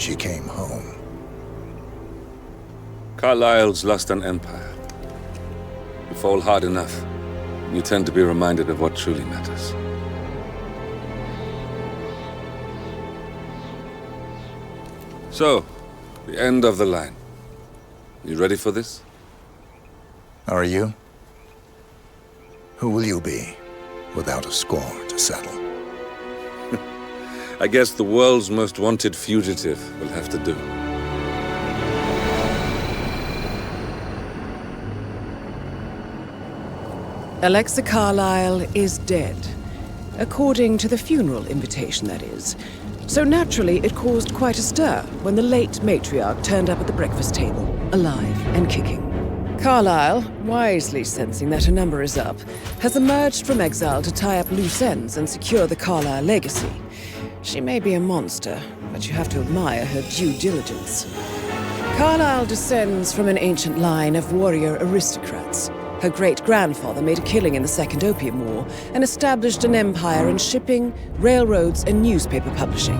she came home. Carlyle's lost an empire. You fall hard enough, you tend to be reminded of what truly matters. So, the end of the line. You ready for this? Are you? Who will you be, without a score to settle? I guess the world's most wanted fugitive will have to do. Alexa Carlyle is dead. According to the funeral invitation, that is. So naturally, it caused quite a stir when the late matriarch turned up at the breakfast table, alive and kicking. Carlyle, wisely sensing that her number is up, has emerged from exile to tie up loose ends and secure the Carlyle legacy. She may be a monster, but you have to admire her due diligence. Carlyle descends from an ancient line of warrior aristocrats. Her great-grandfather made a killing in the Second Opium War and established an empire in shipping, railroads, and newspaper publishing.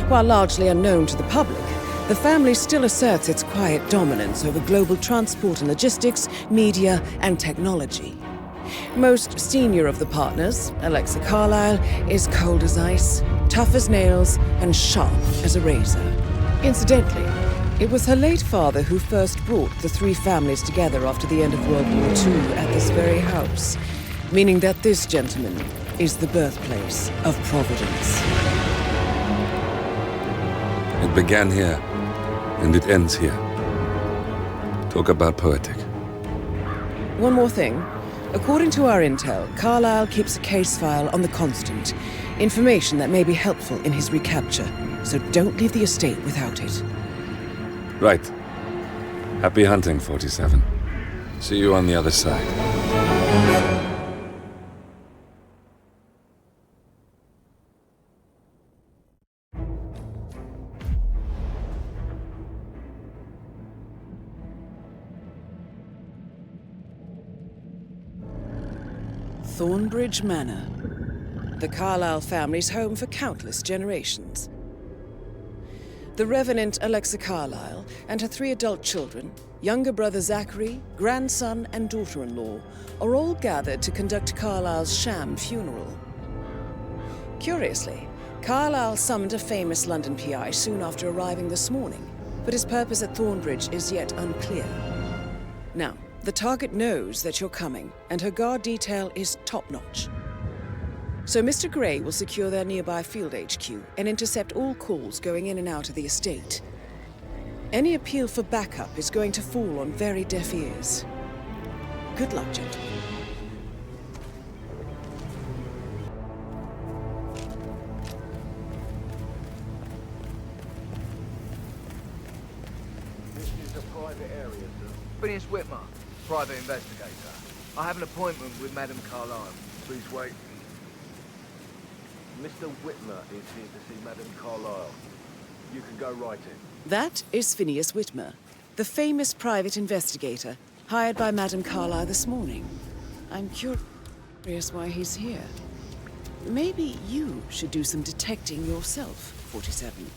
While largely unknown to the public, the family still asserts its quiet dominance over global transport and logistics, media, and technology. Most senior of the partners, Alexa Carlyle, is cold as ice, tough as nails, and sharp as a razor. Incidentally, it was her late father who first brought the three families together after the end of World War II at this very house, meaning that this gentleman is the birthplace of Providence. It began here, and it ends here. Talk about poetic. One more thing. According to our intel, Carlyle keeps a case file on the Constant, information that may be helpful in his recapture, so don't leave the estate without it. Right. Happy hunting, 47. See you on the other side. Thornbridge Manor. The Carlyle family's home for countless generations. The Revenant Alexa Carlyle and her 3 adult children, younger brother Zachary, grandson and daughter-in-law, are all gathered to conduct Carlyle's sham funeral. Curiously, Carlyle summoned a famous London PI soon after arriving this morning, but his purpose at Thornbridge is yet unclear. Now, the target knows that you're coming, and her guard detail is top-notch. So Mr. Gray will secure their nearby field HQ and intercept all calls going in and out of the estate. Any appeal for backup is going to fall on very deaf ears. Good luck, gentlemen. This is a private area, sir. Phineas Whitmer, private investigator. I have an appointment with Madame Carlyle. Please wait. Mr. Whitmer is here to see Madame Carlyle. You can go right in. That is Phineas Whitmer, the famous private investigator hired by Madame Carlyle this morning. I'm curious why he's here. Maybe you should do some detecting yourself, 47.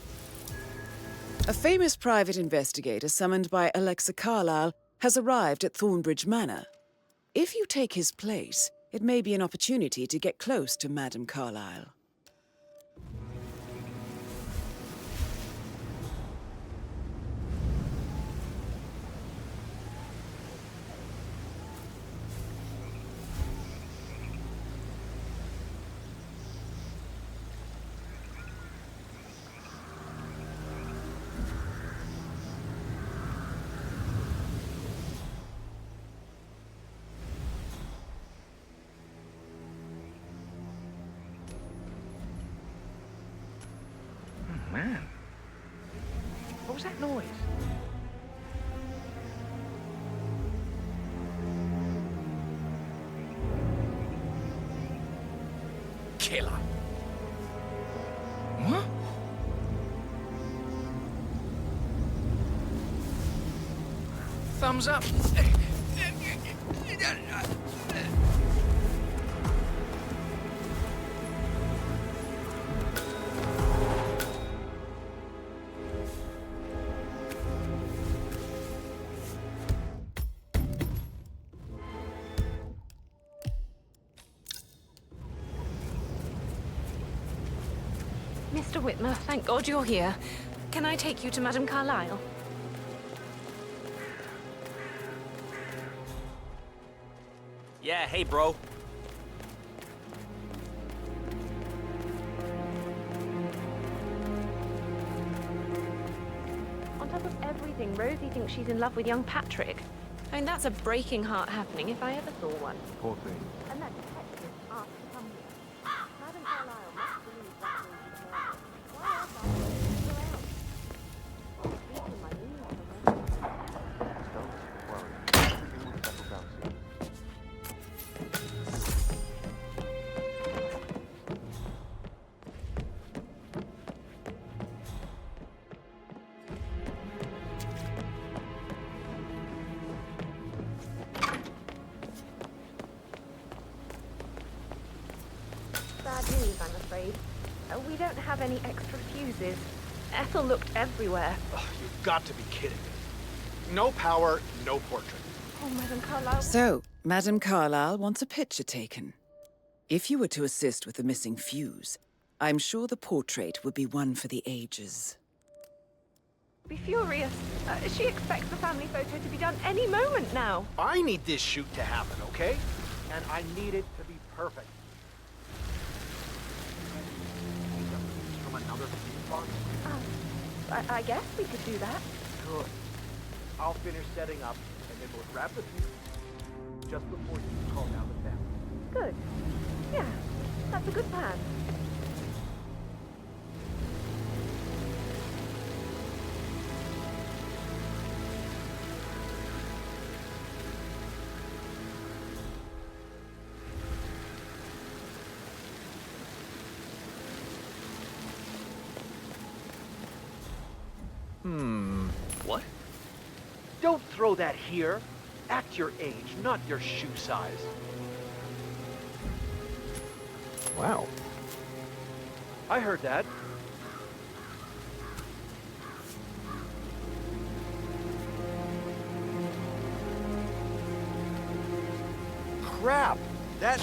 A famous private investigator summoned by Alexa Carlyle has arrived at Thornbridge Manor. If you take his place, it may be an opportunity to get close to Madame Carlyle. Man, what was that noise? Killer. What? Thumbs up. Mr. Whitmer, thank God you're here. Can I take you to Madame Carlyle? Yeah, hey, bro. On top of everything, Rosie thinks she's in love with young Patrick. I mean, that's a breaking heart happening if I ever saw one. Poor thing. And that detective asked to come here. Madame Carlyle must believe that Rosie's murder. Why else are they still out? Well, speaking my English, Don't worry. Everything will settle down soon. bad news, I'm afraid. We don't have any extra fuses. Ethel looked everywhere. Ugh, you've got to be kidding me. No power, no portrait. Oh, Madame Carlyle. So, Madame Carlyle wants a picture taken. If you were to assist with the missing fuse, I'm sure the portrait would be one for the ages. Be furious. She expects the family photo to be done any moment now. I need this shoot to happen, okay? And I need it to be perfect. From another theme park? I guess we could do that. Good. I'll finish setting up, and then we'll grab the fuse just before you call down the family. Good. Yeah, that's a good plan. What? Don't throw that here. Act your age, not your shoe size. Wow. I heard that. Crap! That...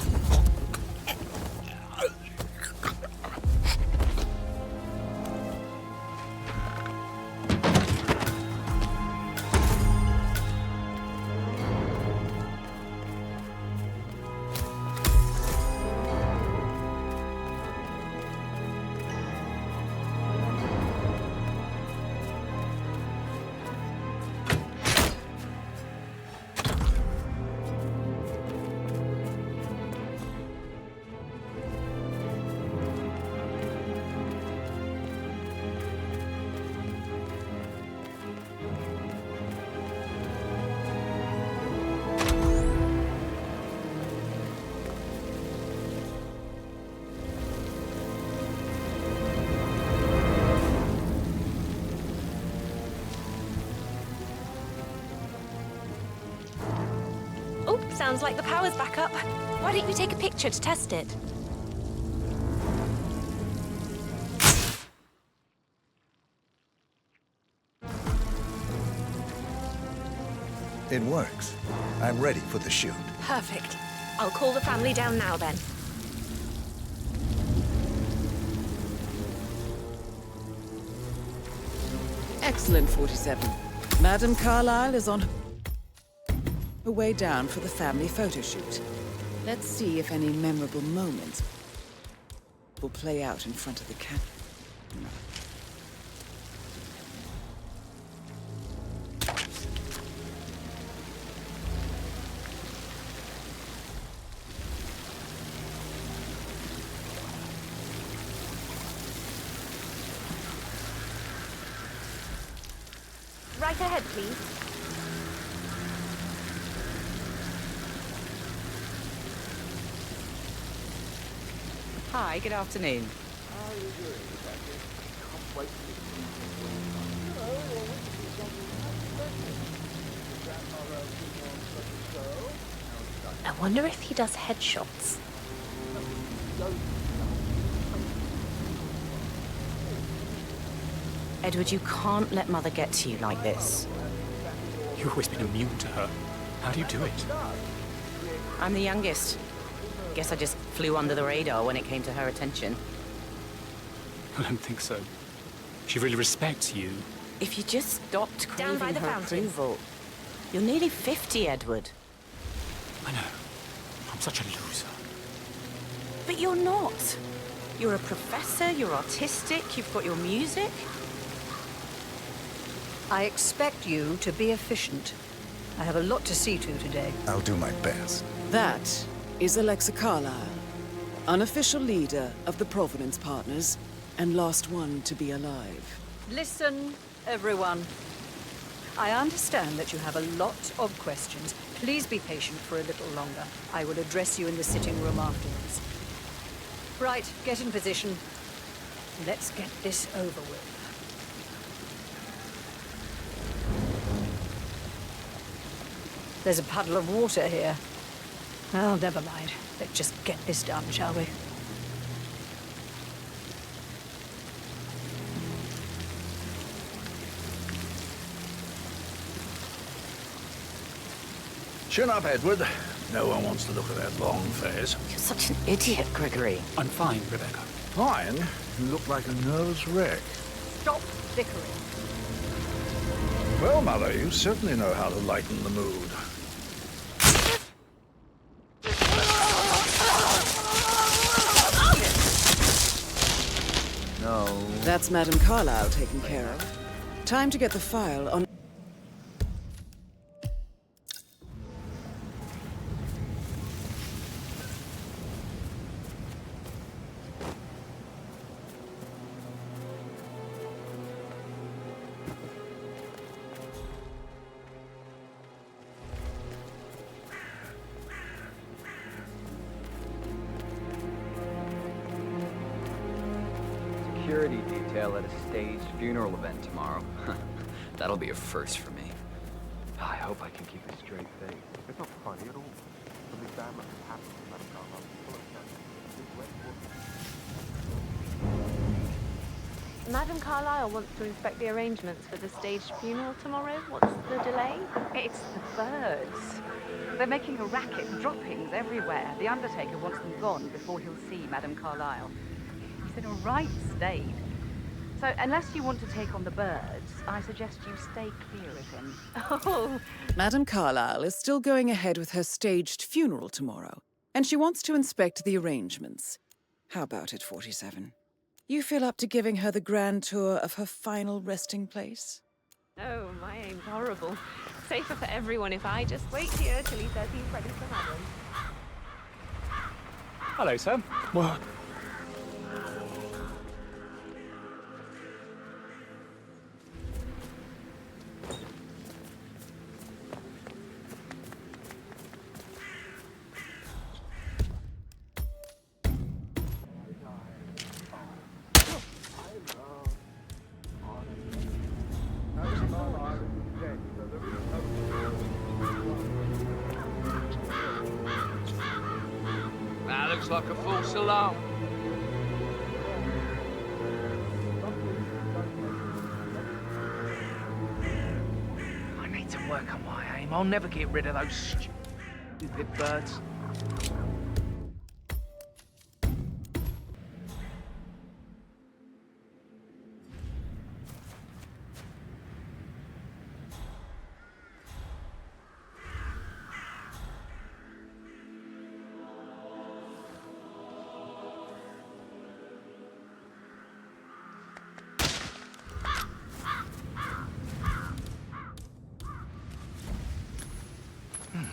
Oh, sounds like the power's back up. Why don't you take a picture to test it? It works. I'm ready for the shoot. Perfect. I'll call the family down now then. Excellent, 47. Madame Carlyle is on her way down for the family photo shoot. Let's see if any memorable moments will play out in front of the camera. Right ahead, please. Hi, good afternoon. I wonder if he does headshots. Edward, you can't let Mother get to you like this. You've always been immune to her. How do you do it? I'm the youngest. Guess I just flew under the radar when it came to her attention. I don't think so. She really respects you. If you just stopped Down by craving the her fountain. approval. You're nearly 50, Edward. I know. I'm such a loser. But you're not. You're a professor, you're artistic, you've got your music. I expect you to be efficient. I have a lot to see to today. I'll do my best. That is Alexa Carlyle, unofficial leader of the Providence Partners, and last one to be alive. Listen, everyone. I understand that you have a lot of questions. Please be patient for a little longer. I will address you in the sitting room afterwards. Right, get in position. Let's get this over with. There's a puddle of water here. Well, never mind. Let's just get this done, shall we? Chin up, Edward. No one wants to look at that long face. You're such an idiot, Gregory. I'm fine, Rebecca. Fine. You look like a nervous wreck. Stop bickering. Well, Mother, you certainly know how to lighten the mood. No. That's Madame Carlyle taken care of. Time to get the file on... Security detail at a staged funeral event tomorrow. That'll be a first for me. I hope I can keep a straight face. It's not funny at all. Something bad must have happened to Madame Carlyle. Madame Carlyle wants to inspect the arrangements for the staged funeral tomorrow. What's the delay? It's the birds. They're making a racket, droppings everywhere. The undertaker wants them gone before he'll see Madame Carlyle. He's in a right state. So unless you want to take on the birds, I suggest you stay clear of him. Oh, Madame Carlyle is still going ahead with her staged funeral tomorrow, and she wants to inspect the arrangements. How about it, 47? You feel up to giving her the grand tour of her final resting place? no, my aim's horrible. Safer for everyone if I just wait here till he says he's ready for Madam. Hello, sir. What? That looks like a false alarm. I need to work on my aim. I'll never get rid of those stupid birds.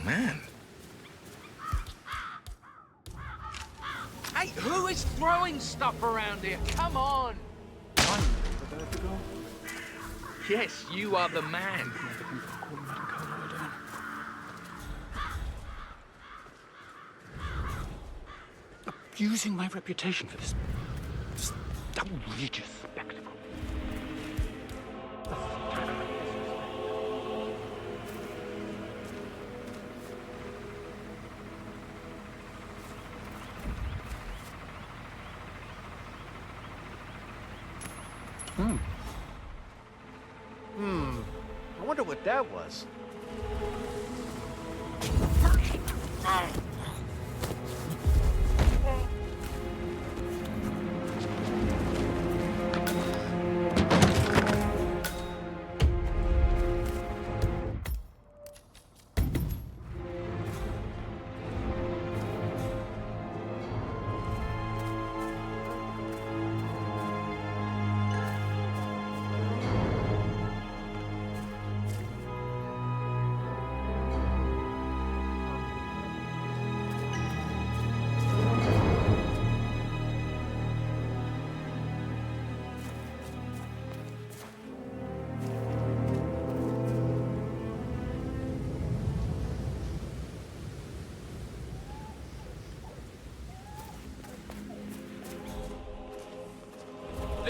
Man. Hey, who is throwing stuff around here? Come on! Yes, you are the man. Abusing my reputation for this outrageous spectacle. I wonder what that was.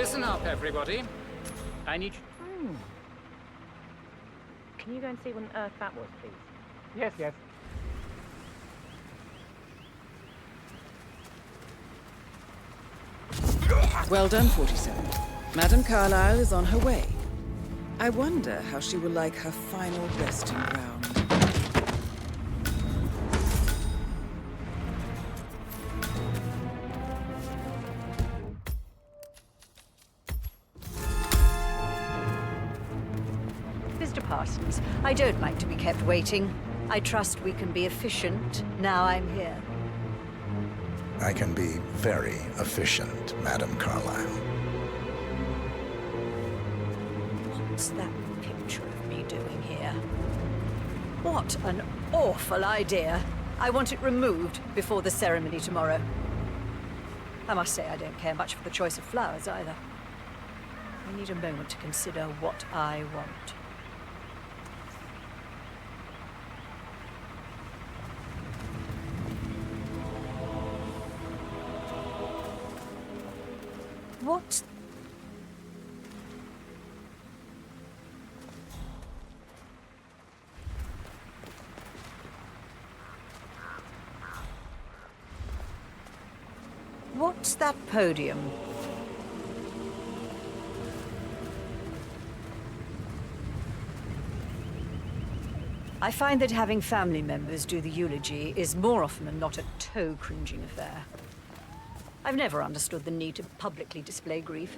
Listen up, everybody. I need... Can you go and see what on earth that was, please? Yes, yes. Well done, 47. Madame Carlyle is on her way. I wonder how she will like her final resting ground. Mr. Parsons, I don't like to be kept waiting. I trust we can be efficient now I'm here. I can be very efficient, Madame Carlyle. What's that picture of me doing here? What an awful idea. I want it removed before the ceremony tomorrow. I must say I don't care much for the choice of flowers either. I need a moment to consider what I want. What? What's that podium? I find that having family members do the eulogy is more often than not a toe-cringing affair. I've never understood the need to publicly display grief.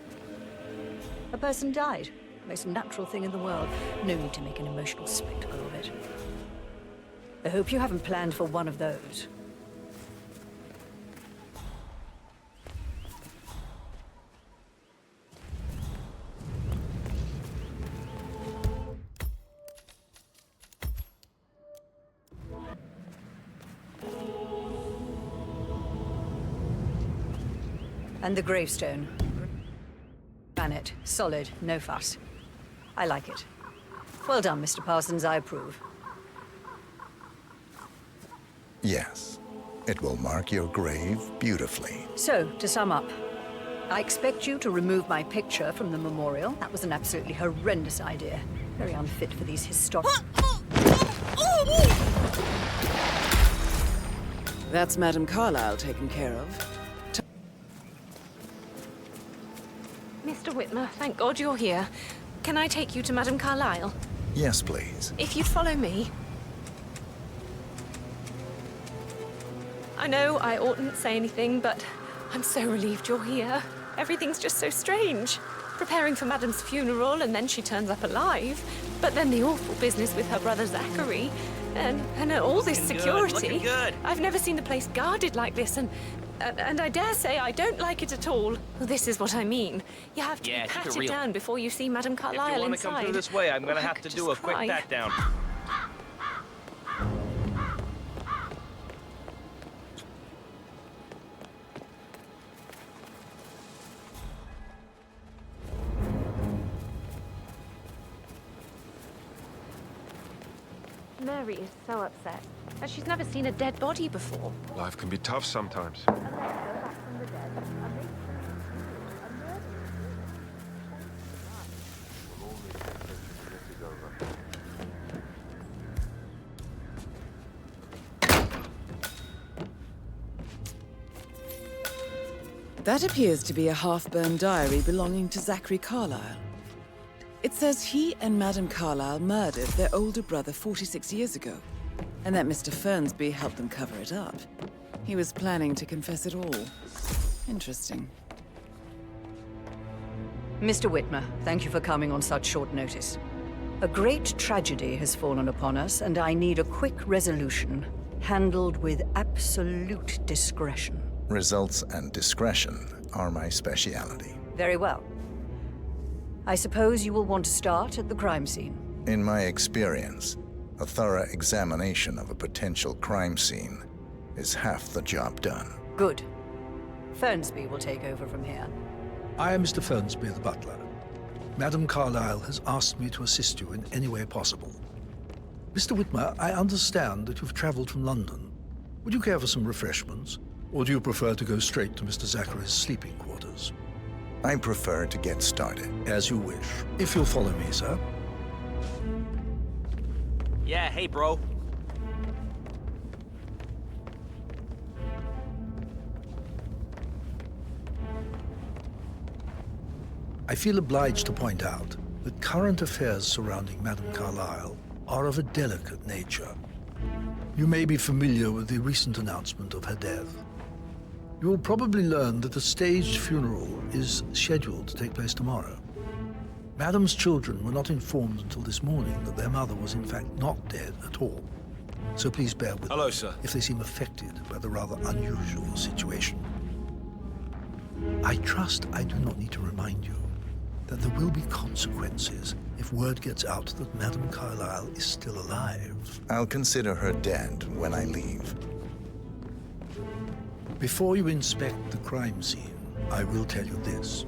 A person died. Most natural thing in the world. No need to make an emotional spectacle of it. I hope you haven't planned for one of those. And the gravestone. Granite, solid, no fuss. I like it. Well done, Mr. Parsons, I approve. Yes, it will mark your grave beautifully. So, to sum up, I expect you to remove my picture from the memorial. That was an absolutely horrendous idea. Very unfit for these historic... That's Madame Carlyle taken care of. Mr. Whitmer, thank God you're here. Can I take you to Madame Carlyle? Yes, please. If you'd follow me. I know I oughtn't say anything, but I'm so relieved you're here. Everything's just so strange. Preparing for Madame's funeral, and then she turns up alive. But then the awful business with her brother Zachary, and all this security. Looking good. I've never seen the place guarded like this, and I dare say I don't like it at all. This is what I mean. You have to be patted down before you see Madame Carlyle inside. If you want to come through this way, I'm going to have to do a quick pat down. Mary is so upset, as she's never seen a dead body before. Life can be tough sometimes. That appears to be a half-burned diary belonging to Zachary Carlyle. It says he and Madame Carlyle murdered their older brother 46 years ago, and that Mr. Fernsby helped them cover it up. He was planning to confess it all. Interesting. Mr. Whitmer, thank you for coming on such short notice. A great tragedy has fallen upon us, and I need a quick resolution, handled with absolute discretion. Results and discretion are my speciality. Very well. I suppose you will want to start at the crime scene. In my experience, a thorough examination of a potential crime scene is half the job done. Good. Fernsby will take over from here. I am Mr. Fernsby, the butler. Madame Carlyle has asked me to assist you in any way possible. Mr. Whitmer, I understand that you've traveled from London. Would you care for some refreshments? Or do you prefer to go straight to Mr. Zachary's sleeping quarters? I prefer to get started. As you wish. If you'll follow me, sir. Yeah, hey, bro. I feel obliged to point out that current affairs surrounding Madame Carlyle are of a delicate nature. You may be familiar with the recent announcement of her death. You will probably learn that a staged funeral is scheduled to take place tomorrow. Madame's children were not informed until this morning that their mother was in fact not dead at all. So please bear with Hello, me sir. if they seem affected by the rather unusual situation. I trust I do not need to remind you that there will be consequences if word gets out that Madame Carlyle is still alive. I'll consider her dead when I leave. Before you inspect the crime scene, I will tell you this.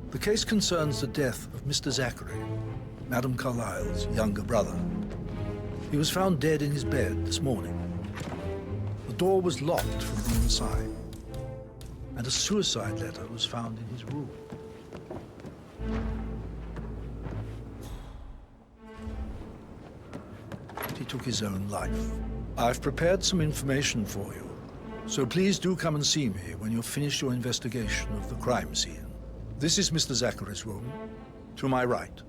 The case concerns the death of Mr. Zachary, Madame Carlyle's younger brother. He was found dead in his bed this morning. The door was locked from the inside, and a suicide letter was found in his room. He took his own life. I've prepared some information for you, so please do come and see me when you've finished your investigation of the crime scene. This is Mr. Zachary's room, to my right.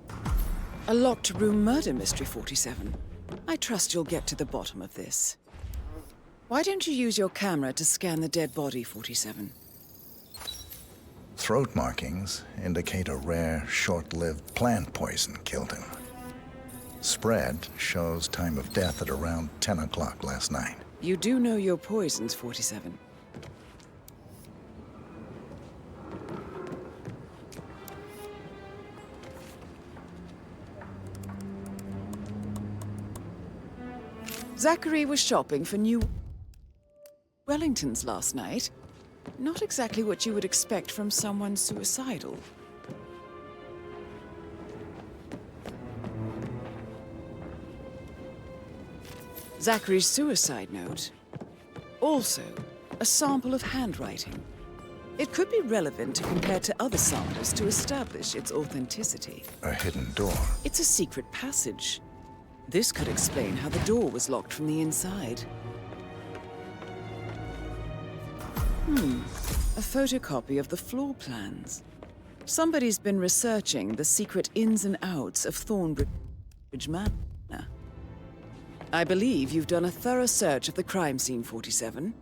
A locked room murder mystery, 47. I trust you'll get to the bottom of this. Why don't you use your camera to scan the dead body, 47? Throat markings indicate a rare, short-lived plant poison killed him. Spread shows time of death at around 10 o'clock last night. You do know your poisons, 47. Zachary was shopping for new Wellingtons last night. Not exactly what you would expect from someone suicidal. Zachary's suicide note. Also, a sample of handwriting. It could be relevant to compare to other samples to establish its authenticity. A hidden door. It's a secret passage. This could explain how the door was locked from the inside. A photocopy of the floor plans. Somebody's been researching the secret ins and outs of Thornbridge Manor. I believe you've done a thorough search of the crime scene, 47.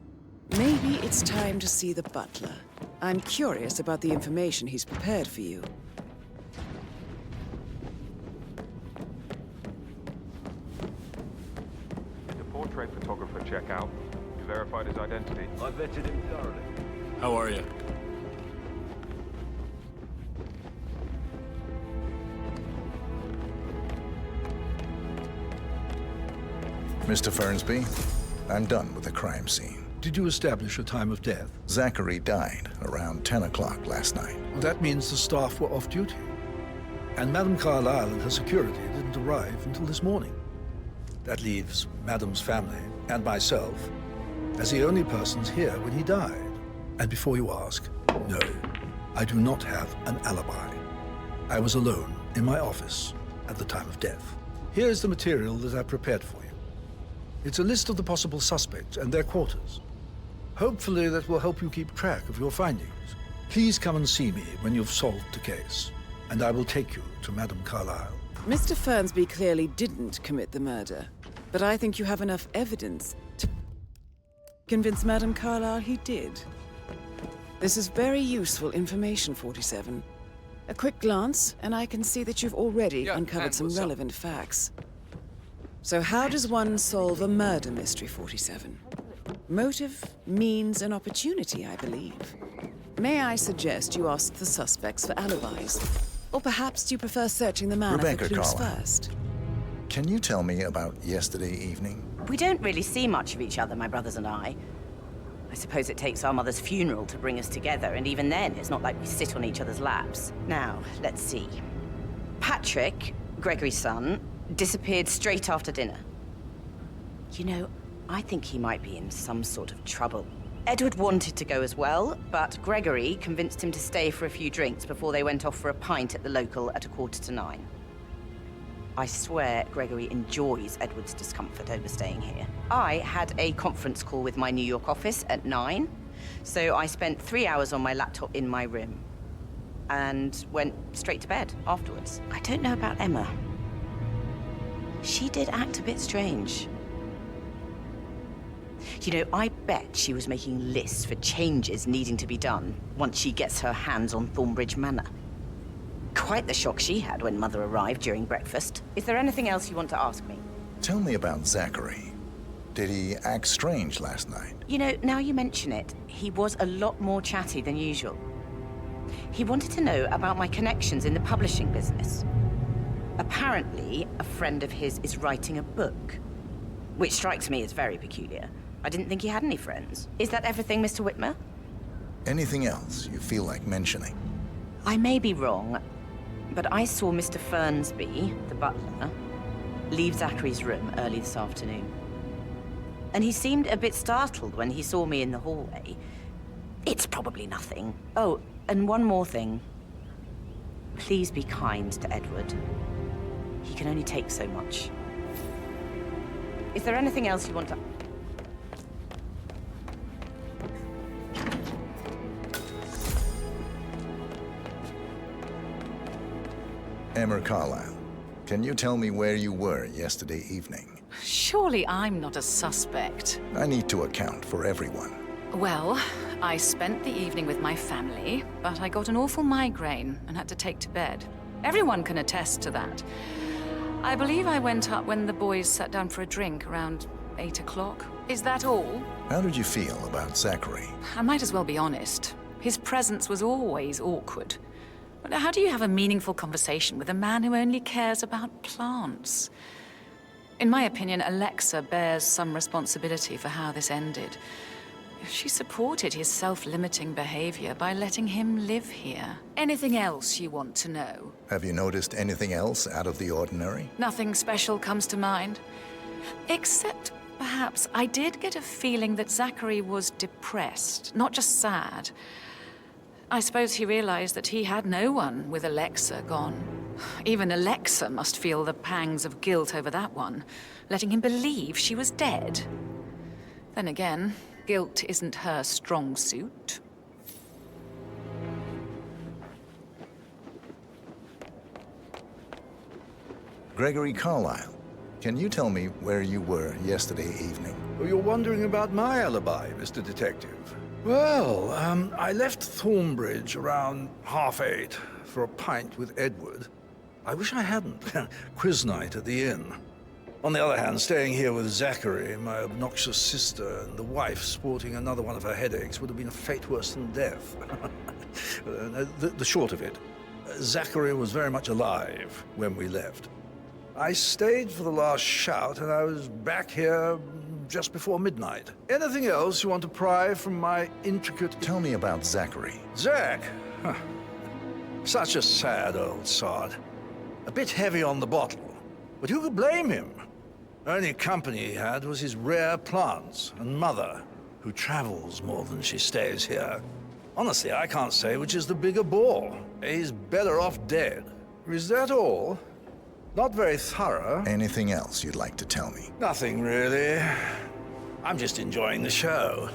Maybe it's time to see the butler. I'm curious about the information he's prepared for you. The portrait photographer check out. You verified his identity. I vetted him thoroughly. How are you? Mr. Fernsby, I'm done with the crime scene. Did you establish a time of death? Zachary died around 10 o'clock last night. Well, that means the staff were off duty. And Madame Carlyle and her security didn't arrive until this morning. That leaves Madame's family and myself as the only persons here when he died. And before you ask, no, I do not have an alibi. I was alone in my office at the time of death. Here is the material that I prepared for you. It's a list of the possible suspects and their quarters. Hopefully that will help you keep track of your findings. Please come and see me when you've solved the case, and I will take you to Madame Carlyle. Mr. Fernsby clearly didn't commit the murder, but I think you have enough evidence to convince Madame Carlyle he did. This is very useful information, 47. A quick glance, and I can see that you've already uncovered some relevant facts. So how does one solve a murder mystery, 47? Motive, means, and opportunity, I believe. May I suggest you ask the suspects for alibis? Or perhaps do you prefer searching the manor for clues first? Can you tell me about yesterday evening? We don't really see much of each other, my brothers and I. I suppose it takes our mother's funeral to bring us together, and even then, it's not like we sit on each other's laps. Now, let's see. Patrick, Gregory's son, disappeared straight after dinner. You know, I think he might be in some sort of trouble. Edward wanted to go as well, but Gregory convinced him to stay for a few drinks before they went off for a pint at the local at 9:15. I swear Gregory enjoys Edward's discomfort over staying here. I had a conference call with my New York office at 9, so I spent 3 hours on my laptop in my room and went straight to bed afterwards. I don't know about Emma. She did act a bit strange. You know, I bet she was making lists for changes needing to be done once she gets her hands on Thornbridge Manor. Quite the shock she had when Mother arrived during breakfast. Is there anything else you want to ask me? Tell me about Zachary. Did he act strange last night? You know, now you mention it, he was a lot more chatty than usual. He wanted to know about my connections in the publishing business. Apparently, a friend of his is writing a book, which strikes me as very peculiar. I didn't think he had any friends. Is that everything, Mr. Whitmer? Anything else you feel like mentioning? I may be wrong, but I saw Mr. Fernsby, the butler, leave Zachary's room early this afternoon. And he seemed a bit startled when he saw me in the hallway. It's probably nothing. Oh, and one more thing. Please be kind to Edward. He can only take so much. Is there anything else you want to... Emma Carlyle, can you tell me where you were yesterday evening? Surely I'm not a suspect. I need to account for everyone. Well, I spent the evening with my family, but I got an awful migraine and had to take to bed. Everyone can attest to that. I believe I went up when the boys sat down for a drink around 8 o'clock. Is that all? How did you feel about Zachary? I might as well be honest. His presence was always awkward. But how do you have a meaningful conversation with a man who only cares about plants? In my opinion, Alexa bears some responsibility for how this ended. She supported his self-limiting behavior by letting him live here. Anything else you want to know? Have you noticed anything else out of the ordinary? Nothing special comes to mind. Except, perhaps, I did get a feeling that Zachary was depressed, not just sad. I suppose he realized that he had no one with Alexa gone. Even Alexa must feel the pangs of guilt over that one, letting him believe she was dead. Then again, guilt isn't her strong suit. Gregory Carlyle, can you tell me where you were yesterday evening? Oh, you're wondering about my alibi, Mr. Detective. Well, I left Thornbridge around 8:30 for a pint with Edward. I wish I hadn't. Quiz night at the inn. On the other hand, staying here with Zachary, my obnoxious sister, and the wife sporting another one of her headaches would have been a fate worse than death. The short of it, Zachary was very much alive when we left. I stayed for the last shout, and I was back here just before midnight. Anything else you want to pry from my intricate... Tell me about Zachary. Zach? Huh. Such a sad old sod. A bit heavy on the bottle, but who could blame him? Only company he had was his rare plants and Mother, who travels more than she stays here. Honestly, I can't say which is the bigger bore. He's better off dead. Is that all? Not very thorough. Anything else you'd like to tell me? Nothing, really. I'm just enjoying the show.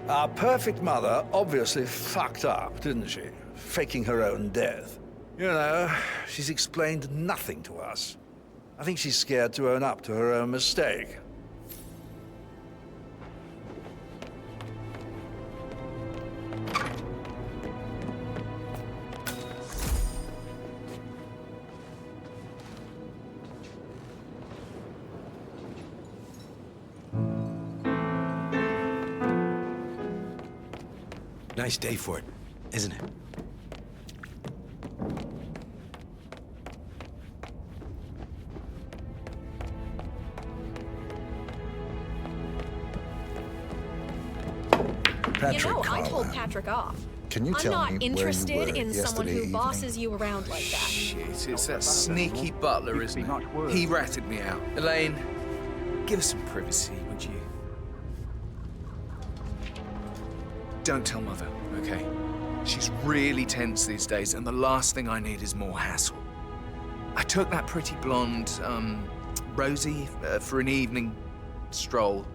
Our perfect mother obviously fucked up, didn't she? Faking her own death. You know, she's explained nothing to us. I think she's scared to own up to her own mistake. Nice day for it, isn't it? Patrick You know, Carlyle. I told Patrick off. Can you I'm tell not me interested where you were in someone who yesterday bosses you around like that. Shit, it's that sneaky butler, isn't it? He ratted me out. Elaine, give us some privacy, would you? Don't tell Mother, okay? She's really tense these days, and the last thing I need is more hassle. I took that pretty blonde, Rosie, for an evening stroll.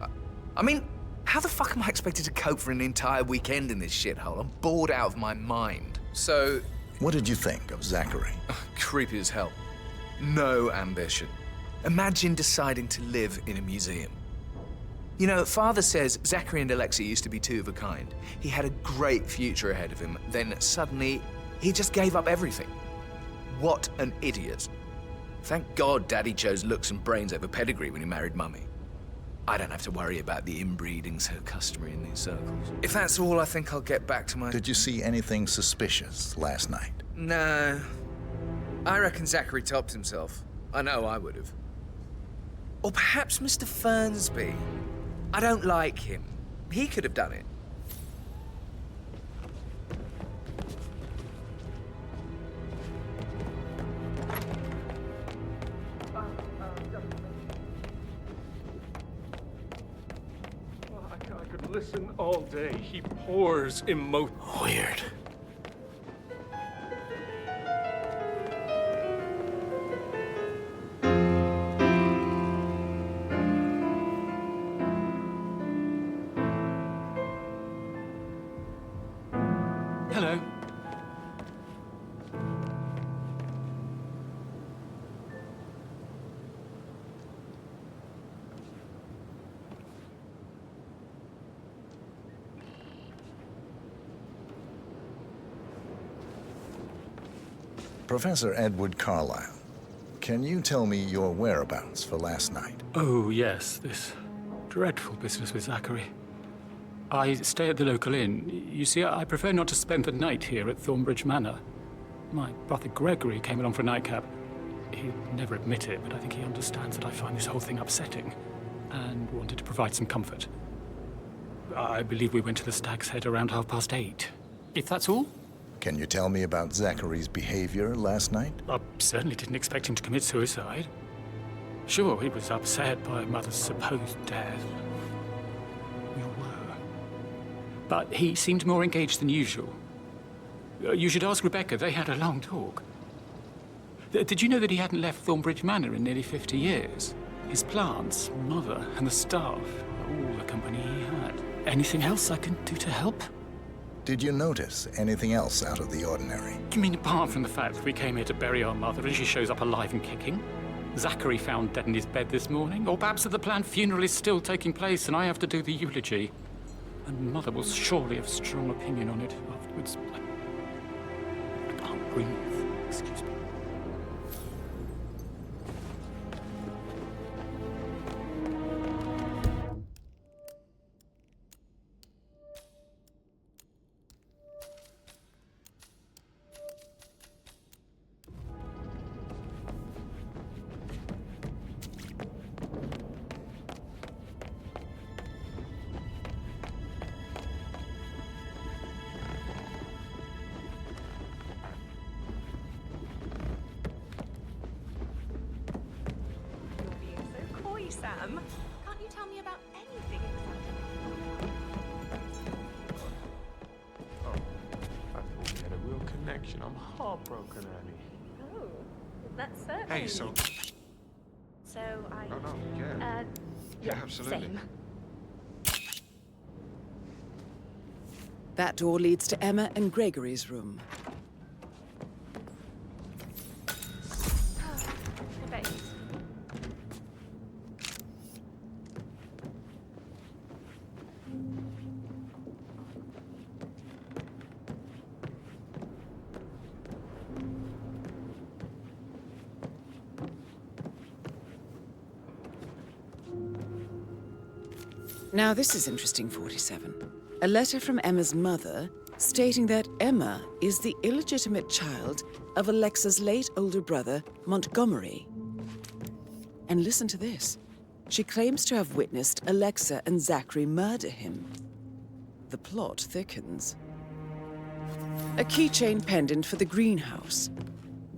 I mean, how the fuck am I expected to cope for an entire weekend in this shithole? I'm bored out of my mind. So... What did you think of Zachary? Creepy as hell. No ambition. Imagine deciding to live in a museum. You know, Father says Zachary and Alexa used to be two of a kind. He had a great future ahead of him. Then suddenly, he just gave up everything. What an idiot. Thank God Daddy chose looks and brains over pedigree when he married Mummy. I don't have to worry about the inbreeding so customary in these circles. If that's all, I think I'll get back to my... Did you see anything suspicious last night? No. I reckon Zachary topped himself. I know I would have. Or perhaps Mr. Fernsby. I don't like him. He could have done it. I could listen all day. He pours emotion. Weird. Hello. Professor Edward Carlyle, can you tell me your whereabouts for last night? Oh, yes, this dreadful business with Zachary. I stay at the local inn. You see, I prefer not to spend the night here at Thornbridge Manor. My brother Gregory came along for a nightcap. He'd never admit it, but I think he understands that I find this whole thing upsetting and wanted to provide some comfort. I believe we went to the Stag's Head around 8:30. If that's all? Can you tell me about Zachary's behavior last night? I certainly didn't expect him to commit suicide. Sure, he was upset by Mother's supposed death. We were. But he seemed more engaged than usual. You should ask Rebecca. They had a long talk. Did you know that he hadn't left Thornbridge Manor in nearly 50 years? His plants, Mother, and the staff, all the company he had. Anything else I can do to help? Did you notice anything else out of the ordinary? You mean apart from the fact that we came here to bury our mother and she shows up alive and kicking? Zachary found dead in his bed this morning? Or perhaps that the planned funeral is still taking place and I have to do the eulogy? And Mother will surely have strong opinion on it afterwards. I can't breathe. Excuse me. Sam, can't you tell me about anything exciting? Oh, I thought we had a real connection. I'm heartbroken, Annie. Oh, that's certain. Hey, so... So I... Oh, no, yeah. Yeah, absolutely. Same. That door leads to Emma and Gregory's room. Now this is interesting, 47. A letter from Emma's mother stating that Emma is the illegitimate child of Alexa's late older brother, Montgomery. And listen to this. She claims to have witnessed Alexa and Zachary murder him. The plot thickens. A keychain pendant for the greenhouse.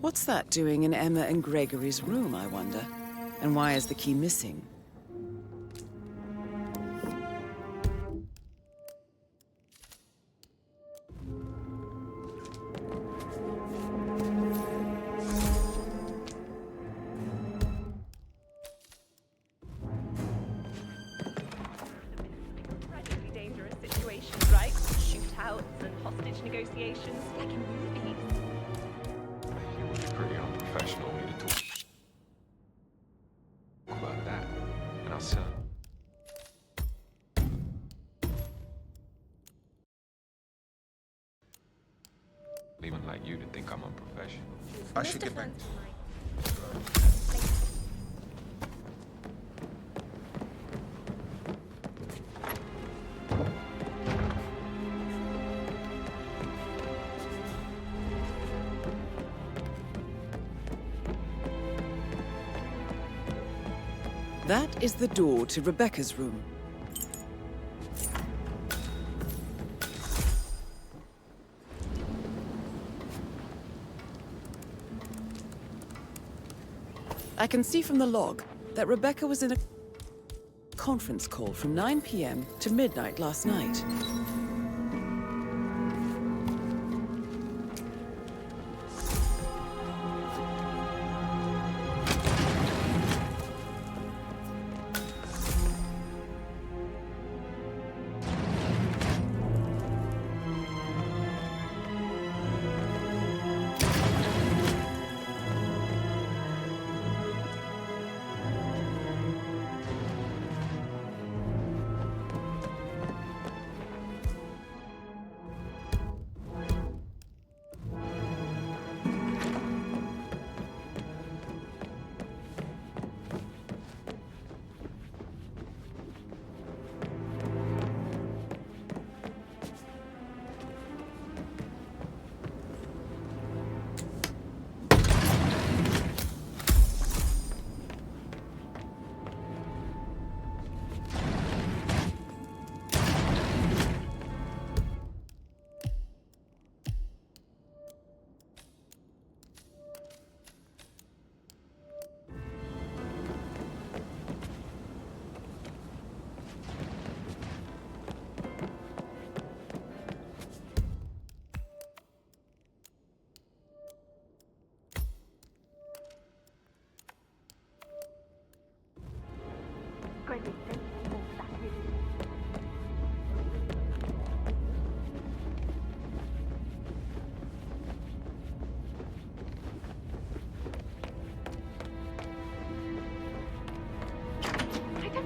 What's that doing in Emma and Gregory's room, I wonder? And why is the key missing? marriage negotiations, like in movies. It would be pretty unprofessional of me to talk about that and our son. Even like you to think I'm unprofessional. I should get back. That is the door to Rebecca's room. I can see from the log that Rebecca was in a conference call from 9 p.m. to midnight last night.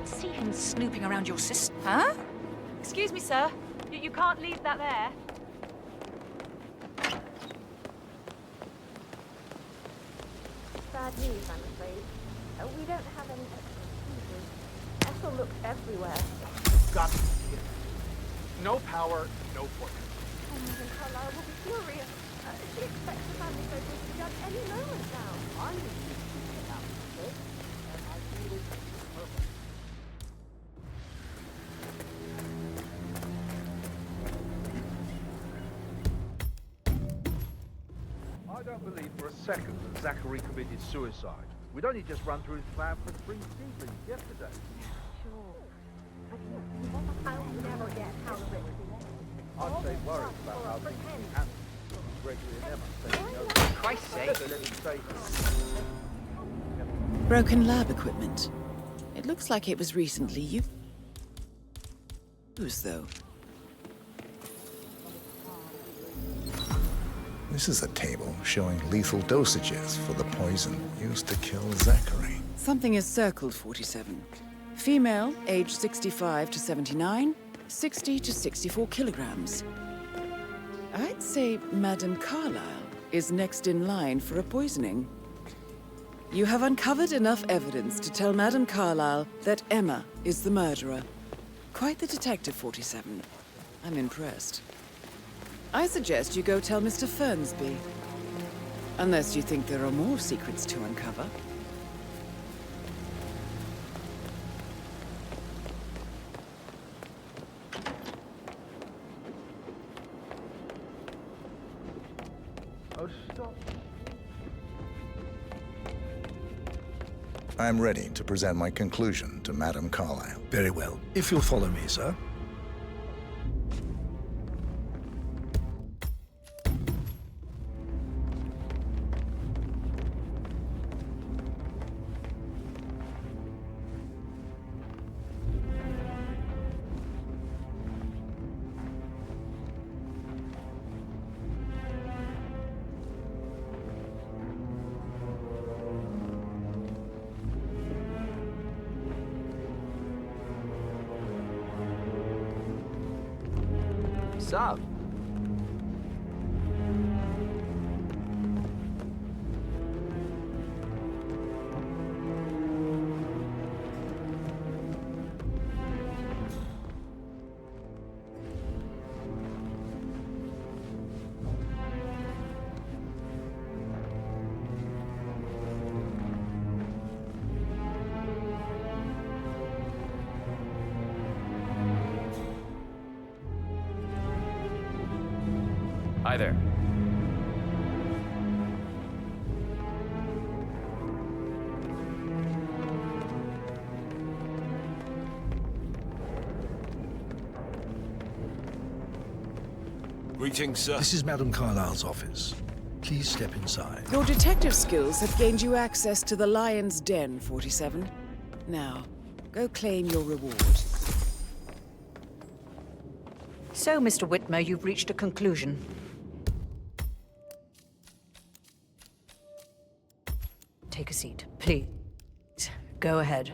See him snooping around your sister, huh? Excuse me, sir. You can't leave that there. Bad news, I'm afraid. We don't have any excuses. Ethel looked everywhere. Got to see it. No power, no fortune. Oh, Madam Carlyle will be furious. She expects the family photos to be done any moment now. I'm thinking about this, and I feel it's perfect. I don't believe for a second that Zachary committed suicide. We'd only just run through his plan for 3 seasons yesterday. Sure. I'll never get how to rip I'd say worried about how things can be handled. Gregory and Emma saying no. For Christ's sake. Let him say Broken lab equipment. It looks like it was recently used, though. This is a table showing lethal dosages for the poison used to kill Zachary. Something is circled 47. Female, age 65 to 79, 60 to 64 kilograms. I'd say Madame Carlyle is next in line for a poisoning. You have uncovered enough evidence to tell Madame Carlyle that Emma is the murderer. Quite the detective, 47. I'm impressed. I suggest you go tell Mr. Fernsby. Unless you think there are more secrets to uncover. Oh, stop. I'm ready to present my conclusion to Madame Carlyle. Very well. If you'll follow me, sir. What's up? Hi there. Greetings, sir. This is Madame Carlyle's office. Please step inside. Your detective skills have gained you access to the Lion's Den, 47. Now, go claim your reward. So, Mr. Whitmer, you've reached a conclusion. Take a seat, please. Go ahead.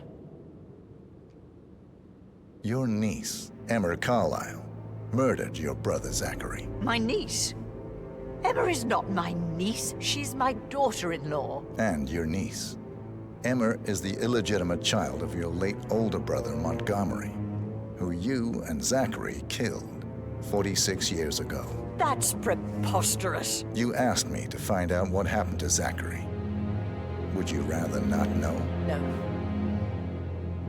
Your niece, Emma Carlyle, murdered your brother Zachary. My niece? Emma is not my niece. She's my daughter-in-law. And your niece. Emma is the illegitimate child of your late older brother Montgomery, who you and Zachary killed 46 years ago. That's preposterous. You asked me to find out what happened to Zachary. Would you rather not know? No.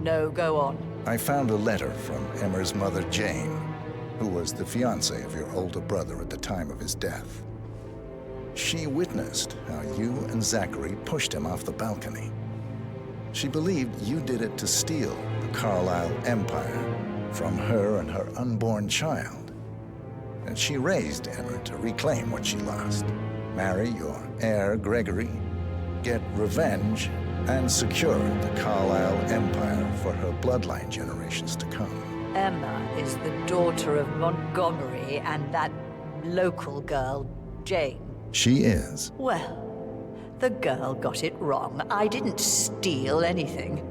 No, go on. I found a letter from Emma's mother, Jane, who was the fiancée of your older brother at the time of his death. She witnessed how you and Zachary pushed him off the balcony. She believed you did it to steal the Carlyle empire from her and her unborn child. And she raised Emma to reclaim what she lost, marry your heir, Gregory, get revenge, and secure the Carlyle empire for her bloodline generations to come. Emma is the daughter of Montgomery and that local girl, Jane. She is. Well, the girl got it wrong. I didn't steal anything.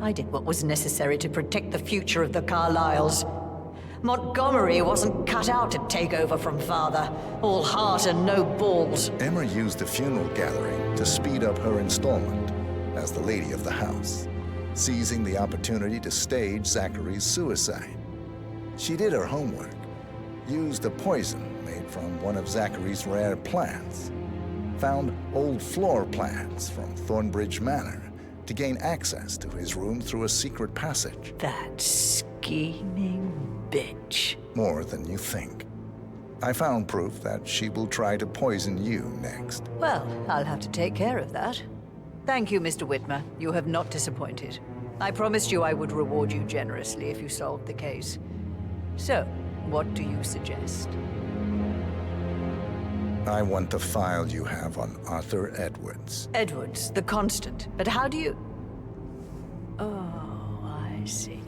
I did what was necessary to protect the future of the Carlyles. Montgomery wasn't cut out to take over from father. All heart and no balls. Emma used the funeral gathering to speed up her installment as the lady of the house, seizing the opportunity to stage Zachary's suicide. She did her homework, used a poison made from one of Zachary's rare plants, found old floor plans from Thornbridge Manor to gain access to his room through a secret passage. That scheming bitch. More than you think. I found proof that she will try to poison you next. Well, I'll have to take care of that. Thank you, Mr. Whitmer. You have not disappointed. I promised you I would reward you generously if you solved the case. So, what do you suggest? I want the file you have on Arthur Edwards. Edwards, the constant. But how do you... Oh, I see.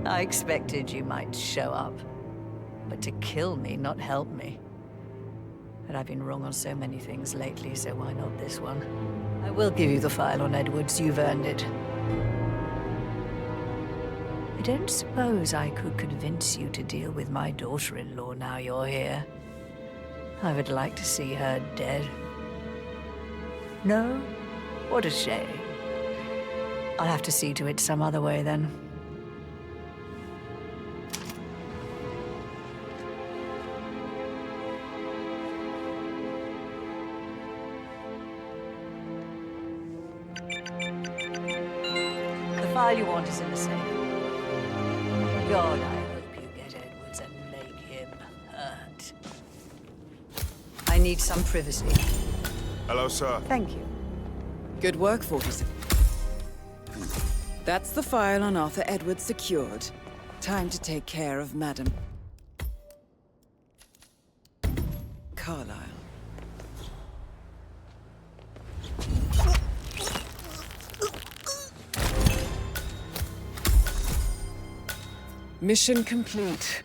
I expected you might show up. But to kill me, not help me. But I've been wrong on so many things lately, so why not this one? I will give you the file on Edwards. You've earned it. I don't suppose I could convince you to deal with my daughter-in-law now you're here. I would like to see her dead. No? What a shame. I'll have to see to it some other way then. The file you want is in the safe. God, I hope you get Edwards and make him hurt. I need some privacy. Hello, sir. Thank you. Good work, 47. That's the file on Arthur Edwards secured. Time to take care of Madam Carlyle. Mission complete.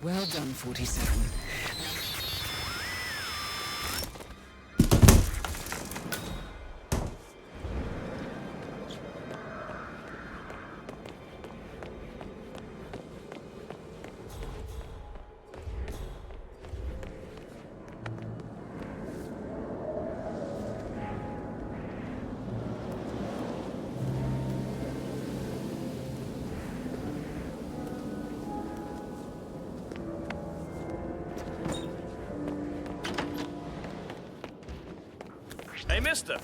Well done, 47. mister.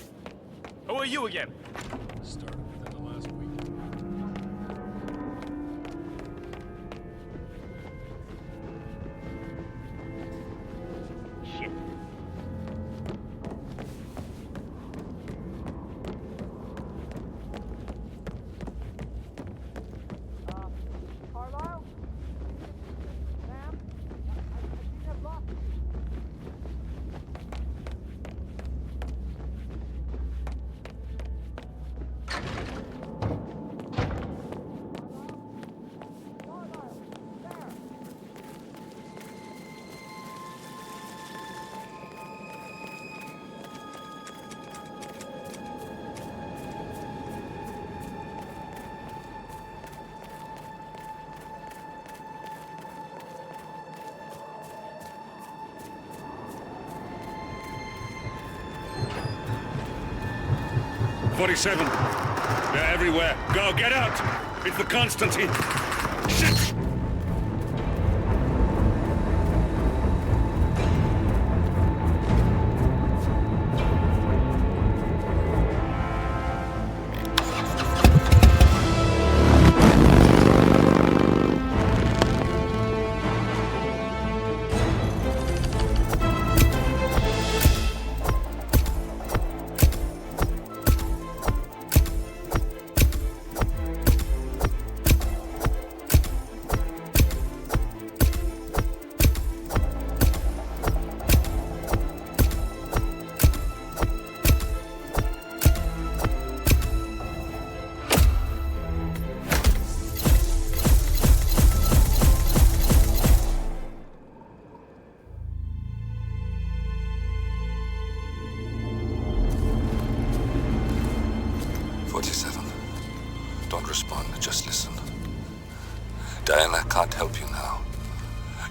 Who are you again? Started within the last week. Shit. Carlisle? Sam? I think I've lost you. "47. They're everywhere. Go, get out! It's the Constantine! Shit! Don't respond, just listen. Diana can't help you now.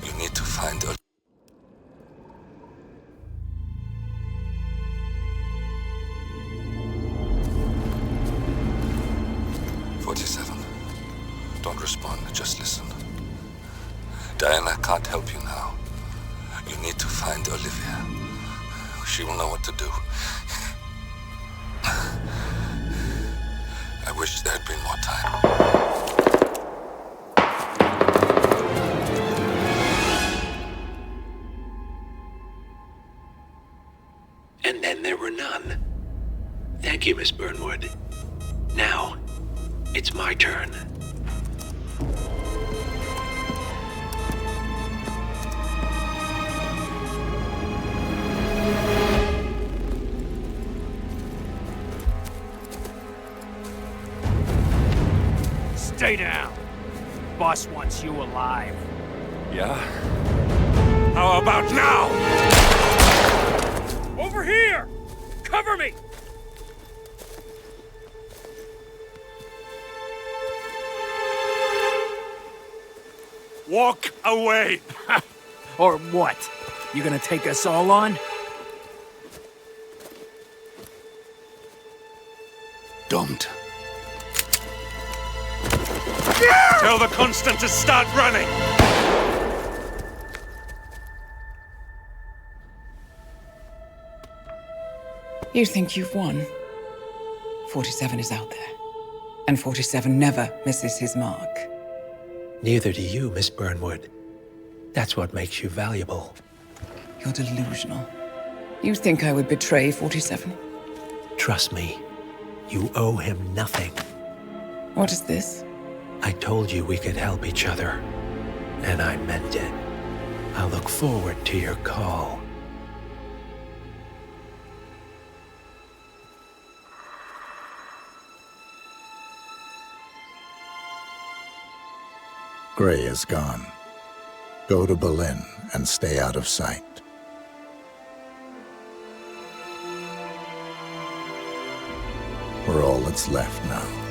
You need to find a... Don't respond, just listen. Diana can't help you now. You need to find Olivia. She will know what to do. I wish there had been more time. And then there were none. Thank you, Miss Burnwood. Now, it's my turn. Stay down. Boss wants you alive. Yeah? How about now? Over here! Cover me! Walk away! Or what? You gonna take us all on? Don't. Tell the Constant to start running! You think you've won? 47 is out there. And 47 never misses his mark. Neither do you, Miss Burnwood. That's what makes you valuable. You're delusional. You think I would betray 47? Trust me, you owe him nothing. What is this? I told you we could help each other, and I meant it. I'll look forward to your call. Gray is gone. Go to Berlin and stay out of sight. We're all that's left now.